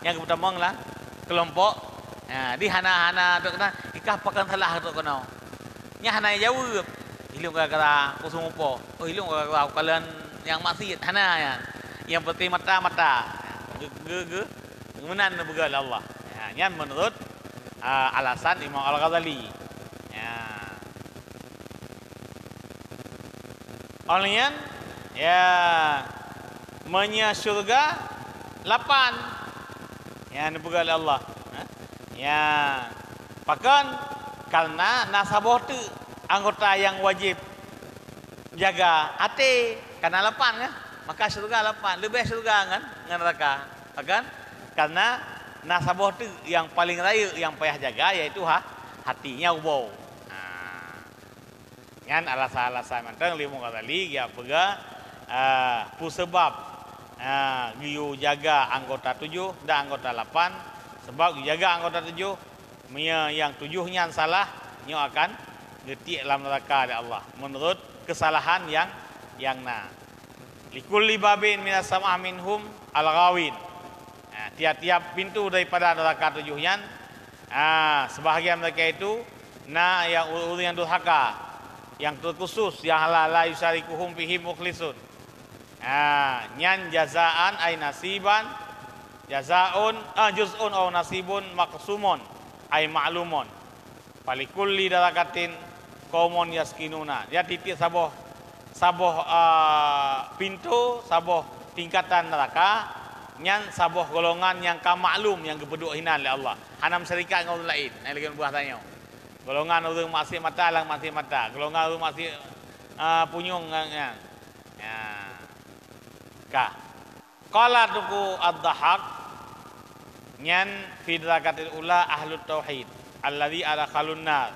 yang pertama lah kelompok. Di hana-hana tu kena ikah pakan salah tu kena. Nya hana jawab. Hilung gara-gara kusung upo. Oh hilung gara-gara kalian yang maksiat hana ya. Yang seperti mata-mata. Ge menan begal Allah. Nya menurut alasan Imam Al-Ghazali. Olehnya ya menya syurga 8. Ya begal Allah. Ya pakan karena nasabah tu anggota yang wajib jaga hati karena 8 kan, maka syurga 8 lebih syurga kan neraka. Pakan karena nasabah tu yang paling raya yang payah jaga yaitu hatinya ubau. Kan alasan-alasan mentang Imam Ghazali ya pega sebab you jaga anggota 7 dan anggota 8. Sebab you jaga anggota 7, yang 7-nya salah, you akan getik dalam neraka oleh Allah menurut kesalahan yang likulli babin minas sam'a minhum al-ghawin. Tiap-tiap pintu daripada neraka 7-nya, sebahagian mereka itu yang orang yang durhaka, yang terkhusus, yang la yusarikuhum fihi mukhlisun. Nyan jazaan ay nasiban, jazaun juz'un aw nasibun maqsumun ay ma'lumun. Falikulli darakatin qaumun yaskinuna. Ya titik saboh pintu, saboh tingkatan neraka, nyan saboh golongan yang maklum, yang kepeduk hinan oleh Allah. Hanam syarikat dengan orang lain. Ini lagi buah tanya. Golongan orang masih mata lang masih mata. Golongan orang masih punyung ya. Qala tuku ad-dhahak nyan fi darakatil ula ahlut tauhid alladzi adkhalun nar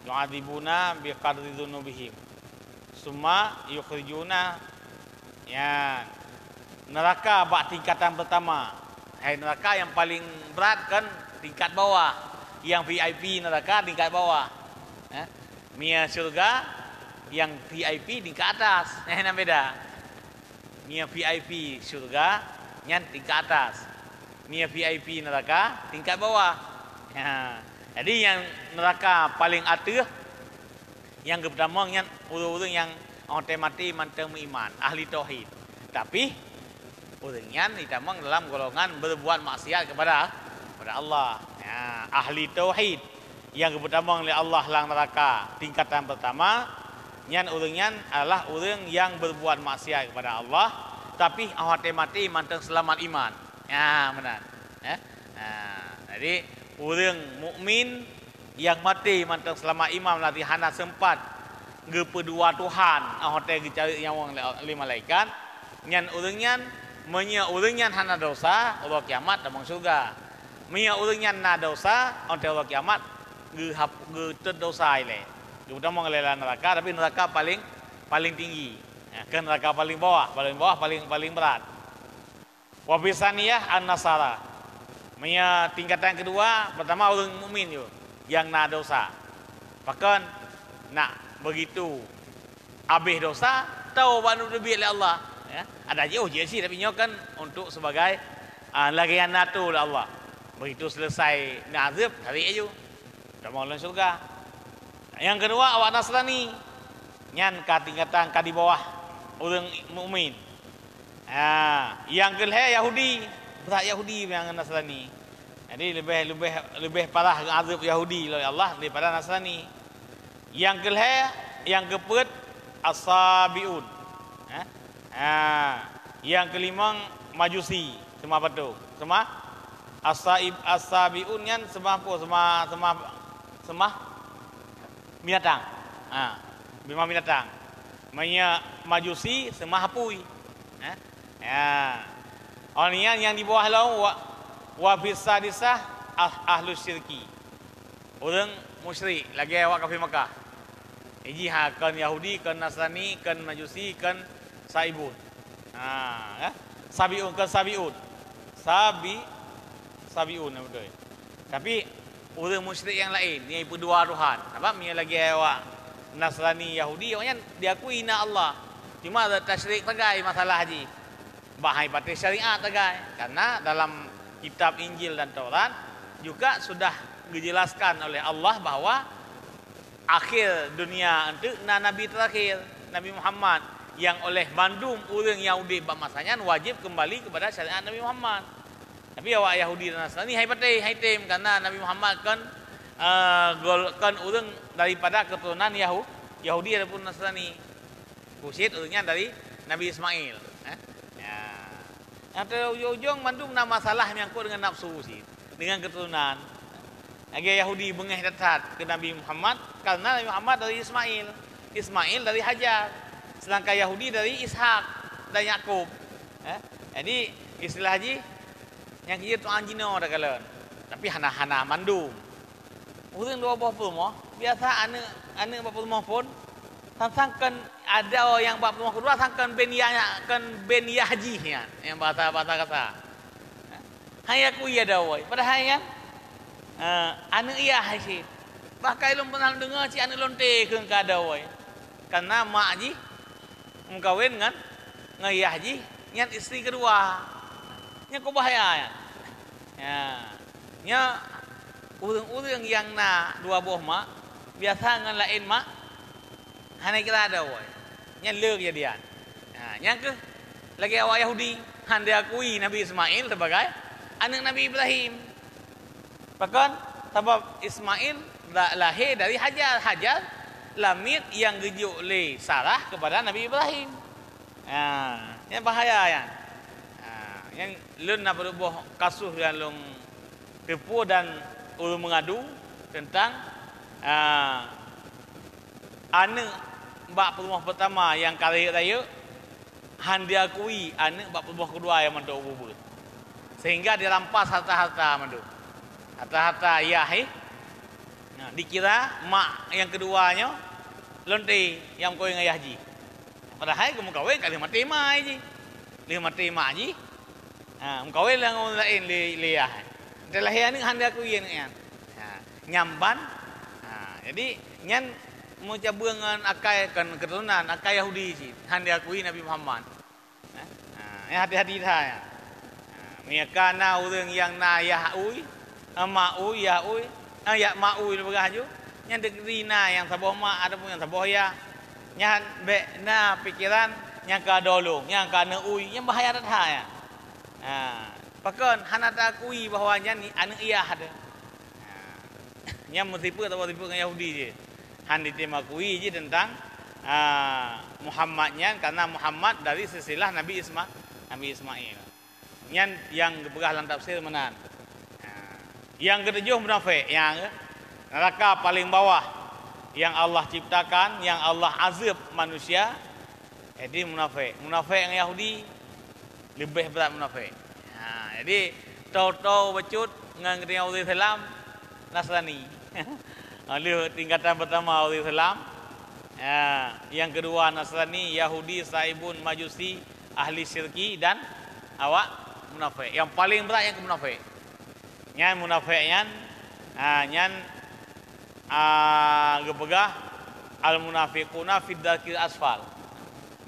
yu'adzibuna biqadri dzunubihim summa yukhrijuna ya neraka bak tingkatan pertama. Neraka yang paling berat kan tingkat bawah, yang VIP neraka tingkat bawah. Mia surga yang VIP tingkat atas. Nah beda. Mia VIP surga yang tingkat atas. Mia VIP neraka tingkat bawah. Jadi yang neraka paling atas, yang pertama yang orang-orang yang mati manteng iman, ahli tauhid. Tapi orangnya ditamang dalam golongan berbuat maksiat kepada Allah. Ahli tauhid yang ditamang oleh Allah lang neraka tingkatan pertama. Yang orangnya adalah orang yang berbuat maksiat kepada Allah, tapi mati manteng selamat iman. Benar. Jadi orang mukmin yang mati manteng selamat iman latih hana sempat gepedua Tuhan, hotel dicari yang oleh malaikat. Nyan orangnya orangnya hana dosa, Allah kiamat damang surga. Orangnya na dosa, Allah kiamat ge dosa ile. Utama ngelelah neraka, tapi neraka paling tinggi. Ke neraka paling bawah paling berat. Wa bisaniyah an-nasara. Tingkatan kedua, pertama orang mukmin yang na dosa. Bahkan nak begitu habis dosa, tahu banu lebih oleh Allah. Ada je sih, tapi nyo kan untuk sebagai lagian natu oleh Allah. Begitu selesai nazib, tarik aja. Dah mau dalam surga. Yang kedua awak Nasrani, nyan tingkatan di bawah orang mukmin. Yang kedua Yahudi, berat Yahudi yang Nasrani. Jadi lebih parah azab Yahudi oleh Allah daripada Nasrani. Yang kedua, yang keempat as-sabiun. Yang kelima Majusi, semua betul. Semua as-sabiun nyan semua binatang. Bima binatang. Majusi semua hapui. Orang yang di bawah laut wa bisadisah ahlus syirki. Orang musyrik lagi awak kafir Mekah. Kan Yahudi, kan Nasrani, kan Majusi, kan Saibun. Sabiun kan Sabiun. Sabiun betul. Tapi orang musyrik yang lain, yang berdua Tuhan. Apa? Dia lagi awak Nasrani, Yahudi, orangnya diakui ina Allah. Cuma ada tasyrik tegai masalah haji. Bahai pati syariat tegai. Karena dalam kitab Injil dan Taurat juga sudah dijelaskan oleh Allah bahwa akhir dunia itu Nabi terakhir, Nabi Muhammad, yang oleh bandung orang Yahudi masanya wajib kembali kepada syariat Nabi Muhammad. Tapi awak Yahudi dan Nasrani hai tim karena Nabi Muhammad kan orang daripada keturunan Yahudi ataupun Nasrani. Kusit orangnya dari Nabi Ismail. Yang terujung mandung nama masalah menyangkut dengan nafsu sih, dengan keturunan. Lagi Yahudi bengeh datat ke Nabi Muhammad karena Nabi Muhammad dari Ismail dari Hajar, sedangkan Yahudi dari Ishak dan Yakub. Jadi istilah haji yang kita tu anjino dah kalian. Tapi hana mandum. Orang dua buah rumah biasa anak buah rumah pun Sangkan ada orang yang bab rumah kedua sangkan ben haji ya, yang bahasa kata. Hanya aku iya dah woi. Padahal kan anu iya sih. Bahkan belum pernah dengar si anu lonte ke kada woi. Karena mak ji mengkawin kan ngayah ji nyan istri kedua. Nya kau bahaya ya. Ya. Nya urang-urang yang dua buah mak biasa ngan lain mak hanya kita ada woi. Nya leuk ya dia. Nah, yang ke lagi awak Yahudi han dia akui Nabi Ismail sebagai anak Nabi Ibrahim. Bahkan sebab Ismail lahir dari Hajar lamit yang gejuk oleh Sarah kepada Nabi Ibrahim. Yang bahaya ya. Yang lun nak berubah kasus yang lung tipu dan ulun mengadu tentang anak bak rumah pertama yang kali raya han diakui anak bak rumah kedua yang manduk ubur. Sehingga dirampas harta-harta mandu. Harta-harta ayah Nah, dikira mak yang keduanya lonte yang kau ayah ji. Padahal kamu kawin kali mati mak ji. Li mati mak ji. Kawin lang orang lain liah. Telah yang ni handa aku yang nyamban. Jadi nyan mau cabungan akai kan keturunan akai Yahudi ji. Handa aku Nabi Muhammad. Hati-hati dah ya. Miakana orang yang na yahui, maui yahui, ya maui lebih haju. Yang degrina yang sabah mak ada pun yang sabah ya. Yang be na pikiran yang kadolong, yang kana ui, yang bahaya dah ya. Pakon hanata akui bahawa yang ni anak iya ada. Yang mutipu atau mutipu dengan Yahudi je. Han ditema akui je tentang Muhammadnya karena Muhammad dari silsilah Nabi Ismail. Yang berah dalam tafsir menan. Yang ketujuh munafik, yang neraka paling bawah yang Allah ciptakan, yang Allah azab manusia. Jadi munafik yang Yahudi lebih berat munafik. Jadi tahu-tahu becut dengan orang Islam Nasrani. Lalu tingkatan pertama orang Islam. Yang kedua Nasrani, Yahudi, Saibun, Majusi, ahli syirki dan awak munafik. Yang paling berat yang munafik. Yang munafik yang gepegah al munafiquna fid darkil asfal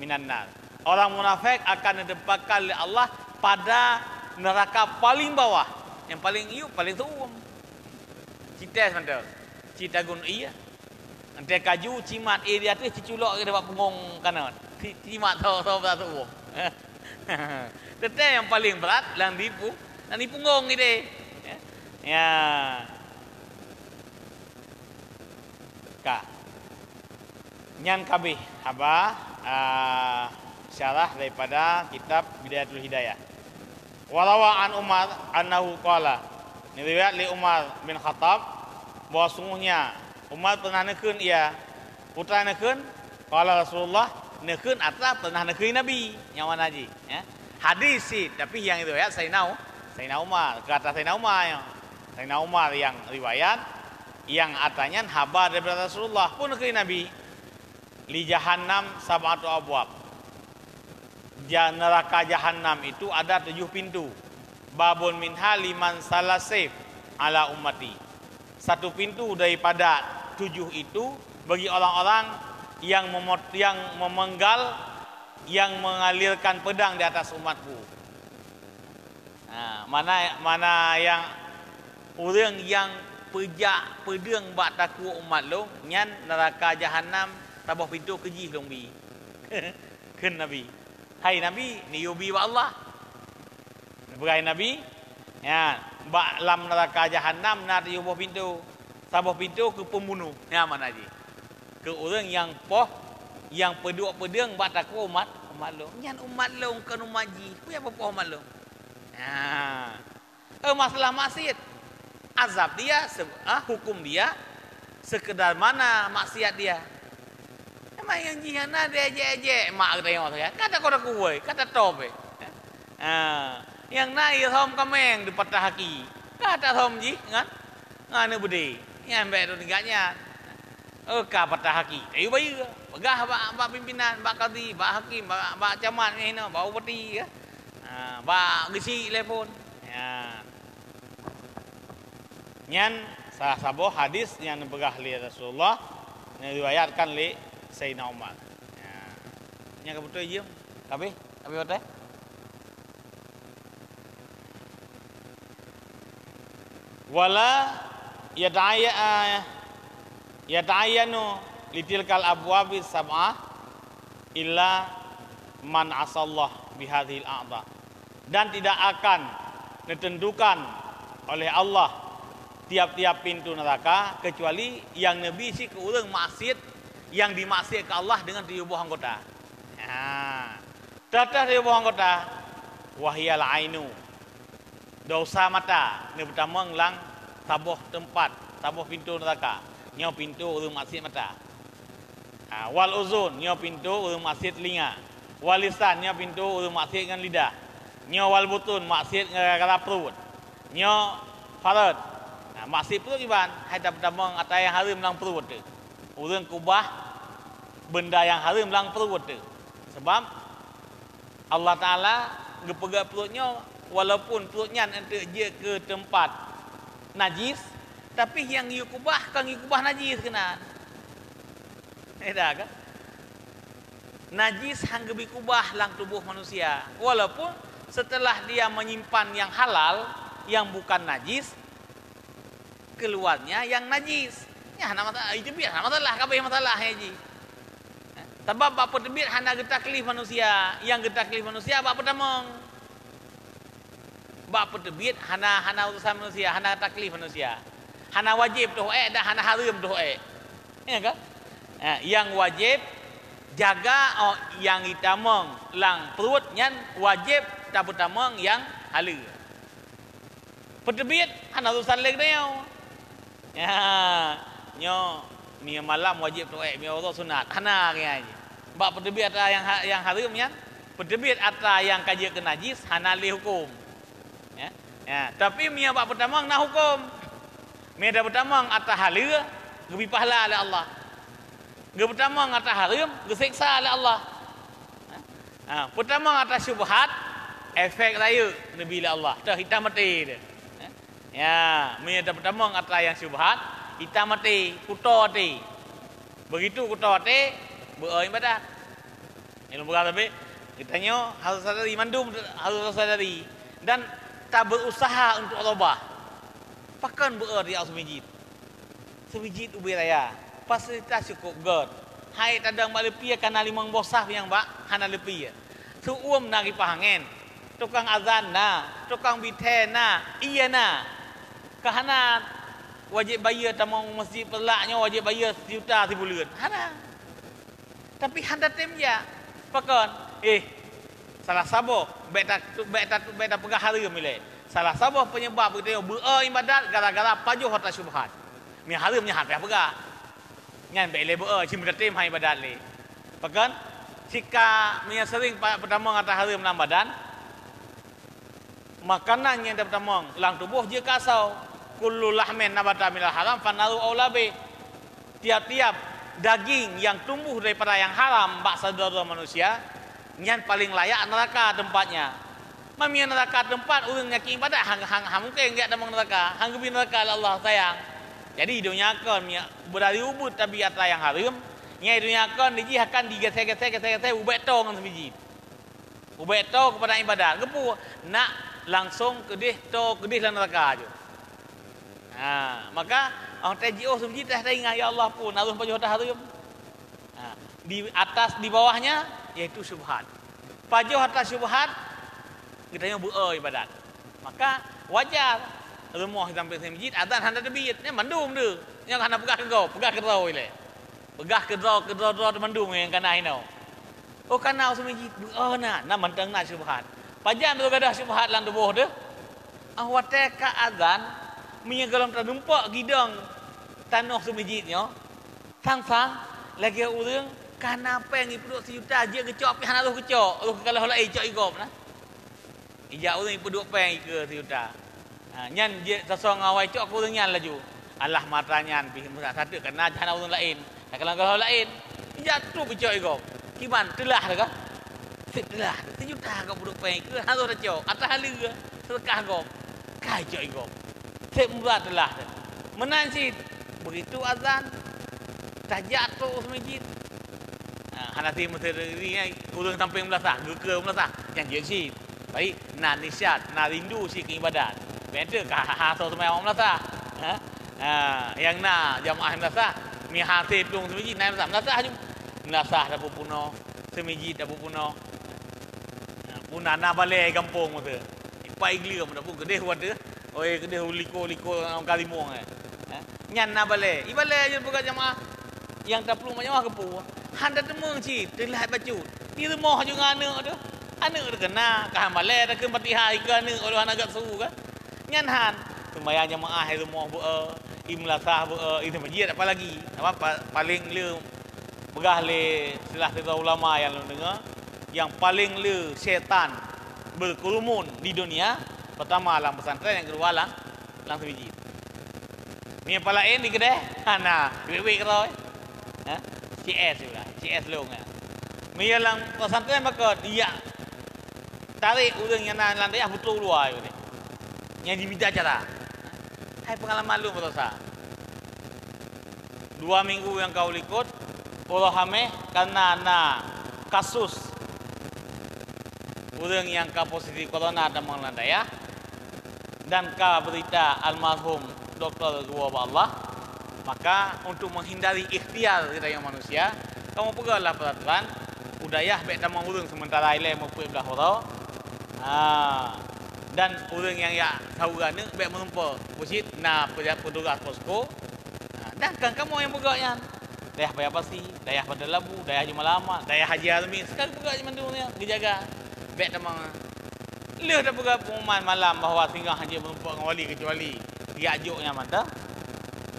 minan nar. Orang munafik akan ditempatkan oleh Allah pada neraka paling bawah. Yang paling paling turun. Cita sebentar. Cita gun iya. Nanti kaju cimat di atas ciculok ke dapat punggung kanan. Cimat tahu beratu. Tetap yang paling berat lang di punggung ini. Ya. Kak. Nyan kabeh haba syarah daripada kitab Bidayatul Hidayah. Walawa an Umar annahu qala. Ini riwayat li Umar bin Khattab bahwa sungguhnya Umar pernah nekeun ia putra nekeun qala Rasulullah nekeun atau pernah nekeun Nabi yang mana ji ya. Hadis sih, tapi yang itu ya Sayyidina Umar, kata Sayyidina Umar ya. Sayyidina Umar yang riwayat yang atanya habar daripada Rasulullah pun ke Nabi li jahannam sab'atu abwab. Neraka jahannam itu ada 7 pintu. Babun minha liman salasif ala ummati. Satu pintu daripada 7 itu bagi orang-orang yang memenggal yang mengalirkan pedang di atas umatku. Mana yang orang yang pejak pedang bak takut umat lo nyan neraka jahanam tabah pintu keji long bi. Ken Nabi. Hai Nabi ni yubi wa Allah. Berai Nabi ya bak lam neraka jahanam na yubuh pintu. Tabah pintu ke pembunuh. Ya mana ji. Ke orang yang yang peduk-pedung bak takut umat lo. Nyan umat lo kan umat ji. Ku apa umat lo. Masalah maksiat azab dia hukum dia sekedar mana maksiat dia. Emang yang jihana dia je mak tengok saya. Kata kau kuwe, kata tobe. Yang naik thom kameng di patah haki. Kata thom ji ngan ngane budi. Yang baik tu tinggalnya. Ka patah haki. Ayo bayi ke? Pegah bak pimpinan, bak qadi, bak hakim, bak camat ni no, bak upati ke. Bak gesi telefon. Ya. Nyan salah satu hadis yang dipegah li Rasulullah yang diriwayatkan li Sayyidina Umar. Ya. Nya betul je. Kabeh betul. Wala yata'ayyanu litilkal abwabi sab'ah illa man asallah bihadhil a'dha. Dan tidak akan ditentukan oleh Allah tiap-tiap pintu neraka kecuali yang Nabi si ke urang maksiat yang dimaksiat ke Allah dengan 7 buah anggota. Tatah 7 buah anggota wahyal ainu. Dosa mata ni pertama ngelang tabuh tempat, tabuh pintu neraka. Nyo pintu urang maksiat mata. Wal uzun nyo pintu urang maksiat telinga. Wal lisan nyo pintu urang maksiat dengan lidah. Nyo wal butun maksiat gara-gara perut. Nyo farad. Maksiat perut iban hai tak pertama atas yang haram lang perut tu. Urang kubah benda yang haram lang perut tu. Sebab Allah Taala gepegak perutnya walaupun perutnya nanti je ke tempat najis, tapi yang you kubah kan you kubah najis kena. Dah kan? Najis hang gebi kubah lang tubuh manusia. Walaupun setelah dia menyimpan yang halal, yang bukan najis, keluarnya yang najis. Ya hana masalah, itu biar hana masalah, kabeh masalah haji. Sebab apa tebit hana getaklif manusia, yang getaklif manusia apa pertama? Bak petebit hana urusan manusia, hana taklif manusia. Hana wajib tu dah hana haram tu ya kan? Yang wajib jaga yang itamong lang perut nyan wajib tak pertamong yang halal. Petebit hana urusan leg dia. Ya, nyo mi malam wajib tu mi orang sunat. Hana ke bak petebit ada yang haram nyan. Petebit ada yang kaji ke najis hana li hukum. Ya, tapi mia bab pertama nak hukum. Mia dah pertama atas halal, gebi pahala oleh Allah. Ge pertama atas haram, gesiksa oleh Allah. Pertama atas syubhat, efek raya nabi oleh Allah. Dah hitam mati dia. Ya, mia dah pertama atas yang syubhat, hitam mati, kuto mati. Begitu kuto mati, beoi badan. Ilmu berapa be? Kitanya harus sadari mandum, harus sadari dan tak berusaha untuk ubah. Pakan berdi aus semijit. Semijit ubi raya. Fasilitas cukup god. Hai tadang malepi kana limang bosah yang bak hana lepi. Suum nari pahangen. Tukang azan na, tukang biten na, iya na. Kahana wajib bayar tamang masjid pelaknya wajib bayar sejuta sebulan. Hana. Tapi handa temja. Pakan salah sabo beta pegah haram milih. Salah sabo penyebab kita beribadat gara-gara pajuh harta syubhat. Mi haramnya harta pegah. Ngan bele cim datim hai ibadat le. Pakan jika mi sering pertama ngata haram dalam badan makanan yang pertama lang tubuh je kasau kullu lahmin nabata minal haram fanaru aulabe. Tiap-tiap daging yang tumbuh daripada yang haram bak saudara manusia nyan paling layak neraka tempatnya. Mami neraka tempat urang nyaki ibadat hang mungkin enggak damang neraka. Hang gebi neraka Allah sayang. Jadi dunia kan berari ubud tabiat yang haram. Nyai dunia kan diji akan digesek-gesek ubeto dengan sebiji. Ubeto kepada ibadat. Gepu nak langsung kedih dalam neraka aja. Maka orang TJO sebiji teh ingat ya Allah pun naruh pajuh haram. Di atas di bawahnya yaitu syubhat. Pajuh atas syubhat kita yang ibadat. Maka wajar rumah sampai masjid azan handa debit ni mandum tu. Yang handa pegah ke rau ile. Pegah ke rau mandum yang kana inau. Oh kana masjid na mantang na syubhat. Pajan tu gadah syubhat lang tubuh tu. Awate ka azan minya galam terdumpak gidang tanah semijitnya. Sang lagi urang kana peng ipuduk sejuta je kecok pi hana lu kecok. Lu kalau lai cok igop nah. Ija urang ipuduk peng ke sejuta. Nyan je sasong awai cok urang nyan laju. Allah matanya pi satu kena hana urang lain. Kalau lain jatuh pecah ego. Kiman telah dah. Telah. Tejuta kau buduk pai ke harus dah cok. Atas halia sedekah kau. Kai cok ego. Sep murat telah. Menansi begitu azan dah jatuh semijit. Hanati menteri ni urang samping belasah, geker belasah. Yang je si. Baik, nak nisyat, nak rindu si ke ibadat. Betul ka hasil semai orang belasah. Yang nak jamaah belasah, mi hasil pelung semijit naik belasah je. Belasah dah puno, semijit dah puno. Puna nak balik kampung tu. Ipai gila mun dah pun kedeh buat tu. Oi kedeh liko orang kalimong Nyan nak balik. Ibalik je buka jamaah. Yang tak pelung jamaah kepu. Han dah temung ci, telah baju. Di rumah juga anak tu. Anak tu kena, kah balik dah ke mati hari ke anak kalau anak agak suruh kan. Nyan han, sembahyang jamaah di rumah buat imlasah buat itu masjid apa lagi. Apa paling le begah le silah kita ulama yang lu dengar, yang paling le syaitan berkerumun di dunia, pertama alam pesantren, yang kedua alam masjid. Ni apa lain di kedai? Nah, duit-duit keroi. CS juga, CS long Mi lang pesantren maka dia tarik urang yang lantai betul dua ni. Yang diminta cara. Hai pengalaman lu berosa. 2 minggu yang kau ikut Allah hameh karena kasus urang yang ka positif corona dan melandai dan ka berita almarhum Dr. Gua Allah. Maka untuk menghindari ikhtiar kita yang manusia, kamu pegahlah peraturan udayah baik tamang urang sementara ile mempunyai belah horo. Dan urang yang ya saurana baik menumpa masjid na petugas posko. Dan kan kamu yang pegahnya. Dayah Paya Pasti, dayah Pada Labu, dayah Jumalama, dayah Haji Azmi, sekali pegah je mandunya dijaga. Baik tamang leh dah pegah pengumuman malam bahawa tinggal haji menumpa dengan wali kecuali dia ajuknya mantap.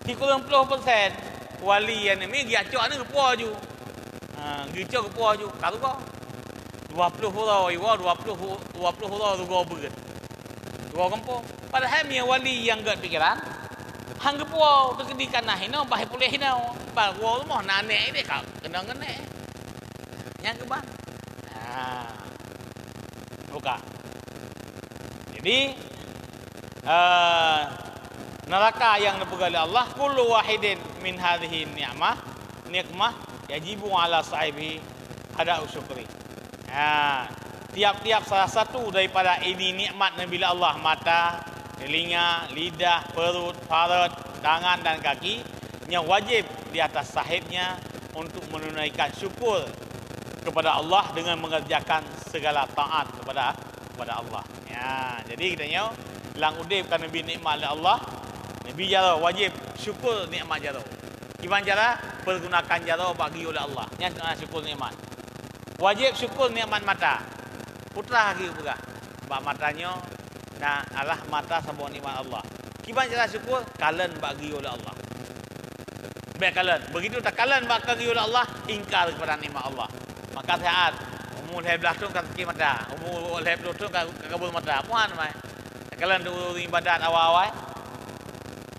30% wali yang ni dia acok ni kepuah ju. Gicok kepuah ju. Kalau kau 20 hurau iwa 20 hurau tu kau berat. Dua kampung. Padahal mi wali yang gak pikiran hang kepuah tu kedikan nah hino bahai pulih hino. Ba gua tu mah nanek dia kau kena ngenek. Yang ke ban. Buka. Jadi neraka yang dipegang oleh Allah kullu wahidin min hadhihi nikmah yajibu ala sahibi ada syukri. Tiap-tiap salah satu daripada ini nikmat Nabi Allah, mata, telinga, lidah, perut, farad, tangan dan kaki yang wajib di atas sahibnya untuk menunaikan syukur kepada Allah dengan mengerjakan segala taat kepada Allah. Jadi kitanya lang udip kan Nabi nikmat oleh Allah. Nabi jara wajib syukur nikmat jara. Gimana cara? Pergunakan jara bagi oleh Allah. Yang syukur nikmat. Wajib syukur nikmat mata. Putra lagi juga. Sebab matanya nah Allah mata sebuah nikmat Allah. Gimana cara syukur? Kalian bagi oleh Allah. Baik kalian. Begitu tak kalian bagi oleh Allah, ingkar kepada nikmat Allah. Maka saat umur leher belakang kaki mata, umur leher belakang kabul mata. Puan mai. Kalian dulu ibadat awal-awal.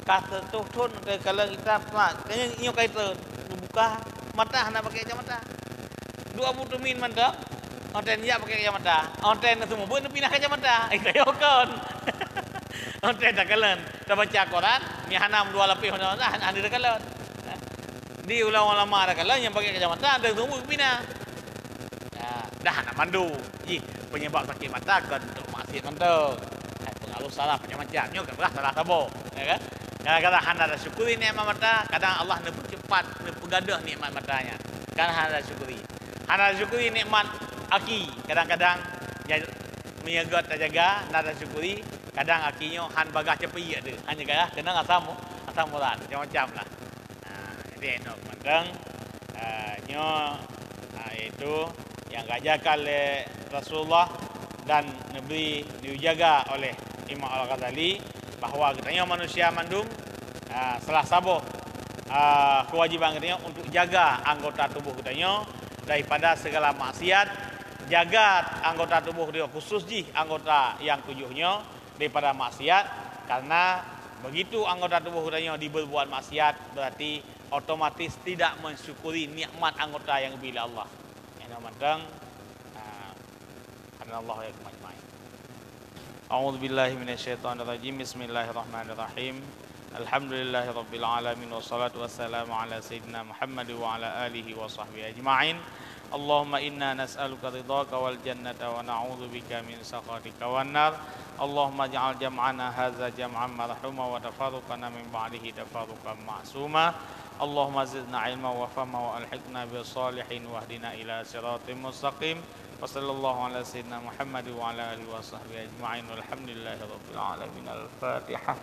Kata tuhun ke kalau kita nak kayaknya nyo kaita buka mata nak pakai kacamata 20 min mantap onten ya pakai kacamata onten semua pun pindah kacamata kayo kon onten tak kalen dah baca Quran ni hanam 2 lapis dah ada kalen di ulama-ulama ada kalen yang pakai kacamata ada semua pindah dah nak mandu penyebab sakit mata kan untuk maksiat mantap pengaruh salah macam-macam nyo kan salah sabo ya kan. Kadang-kadang handa ada syukuri nikmat mata, kadang Allah nak cepat nak pegadah nikmat matanya. Kan handa syukuri. Handa syukuri nikmat aki, kadang-kadang menjaga terjaga, nada syukuri, kadang akinya han bagah cepi ada. Hanya kaya kena asam murad, macam-macam lah. Jadi nak mandang itu yang diajarkan oleh Rasulullah dan Nabi dijaga oleh Imam Al-Ghazali bahawa katanya manusia mandum salah satu kewajiban katanya untuk jaga anggota tubuh katanya daripada segala maksiat, jaga anggota tubuh dia khusus anggota yang 7-nya daripada maksiat, karena begitu anggota tubuh katanya diberbuat maksiat berarti otomatis tidak mensyukuri nikmat anggota yang bila Allah. Yang namanya karena Allah yang majma'in. A'udzu billahi minasyaitonir rajim. Bismillahirrahmanirrahim. Alhamdulillahi rabbil alamin wassalatu wassalamu ala sayyidina Muhammad wa ala alihi wa sahbihi ajma'in. Allahumma inna nas'aluka ridhaka wal jannata wa na'udzu bika min sakhatika wan nar. Allahumma ja'al jam'ana hadza jam'an marhuma wa tafarruqana min ba'dihi tafarruqan ma'suma. Allahumma zidna ilma wa fahma wa alhiqna bis salihin wahdina ila siratim mustaqim. Wa sallallahu ala sayyidina Muhammad wa ala alihi wa sahbihi ajma'in. Walhamdulillahi rabbil alamin. Al-Fatihah.